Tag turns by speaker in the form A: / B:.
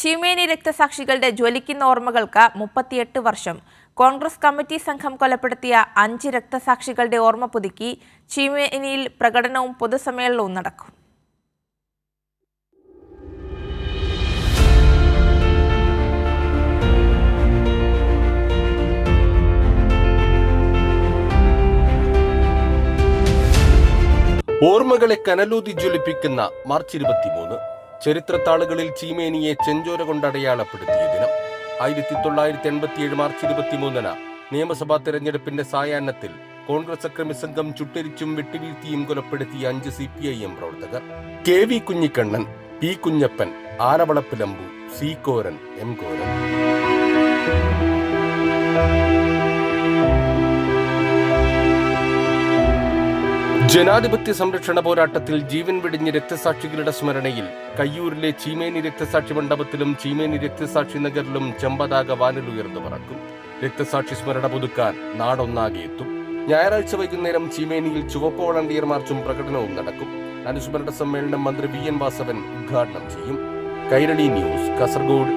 A: ചീമേനി രക്തസാക്ഷികളുടെ ജ്വലിക്കുന്ന ഓർമ്മകൾക്ക് 38 വർഷം. കോൺഗ്രസ് കമ്മിറ്റി സംഘം കൊലപ്പെടുത്തിയ 5 രക്തസാക്ഷികളുടെ ഓർമ്മ പുതുക്കി ചീമേനിയിൽ പ്രകടനവും പൊതുസമ്മേളനവും നടക്കും.
B: ഓർമ്മകളെ കനലൂതി ജ്വലിപ്പിക്കുന്ന മാർച്ച് 23 ചരിത്രത്താളുകളിൽ ചീമേനിയെ ചെഞ്ചോര കൊണ്ട് അടയാളപ്പെടുത്തിയ ദിനം. 1987 മാർച്ച് 23 നിയമസഭാ തെരഞ്ഞെടുപ്പിന്റെ സായാഹ്നത്തിൽ കോൺഗ്രസ് അക്രമി സംഘം ചുട്ടരിച്ചും വെട്ടിവീഴ്ത്തിയും കൊലപ്പെടുത്തിയ 5 CPIM പ്രവർത്തകർ. KV Kunhikannan, P Kunjappan, ആനവളപ്പിലമ്പു, C Koran, M Koran. ജനാധിപത്യ സംരക്ഷണ പോരാട്ടത്തിൽ ജീവൻ വെടിഞ്ഞ രക്തസാക്ഷികളുടെ സ്മരണയിൽ കയ്യൂരിലെ ചീമേനി രക്തസാക്ഷി മണ്ഡപത്തിലും ചീമേനി രക്തസാക്ഷി നഗറിലും ചെമ്പതാക വാനിലുയർന്നു പറക്കും. രക്തസാക്ഷി സ്മരണ പുതുക്കാൻ നാടൊന്നാകെ എത്തും. ഞായറാഴ്ച വൈകുന്നേരം ചീമേനിയിൽ ചുവപ്പ് വോളണ്ടിയർ മാർച്ചും പ്രകടനവും നടക്കും. അനുസ്മരണ സമ്മേളനം മന്ത്രി VN വാസവൻ ഉദ്ഘാടനം ചെയ്യും. കൈരളി ന്യൂസ്, കാസർഗോഡ്.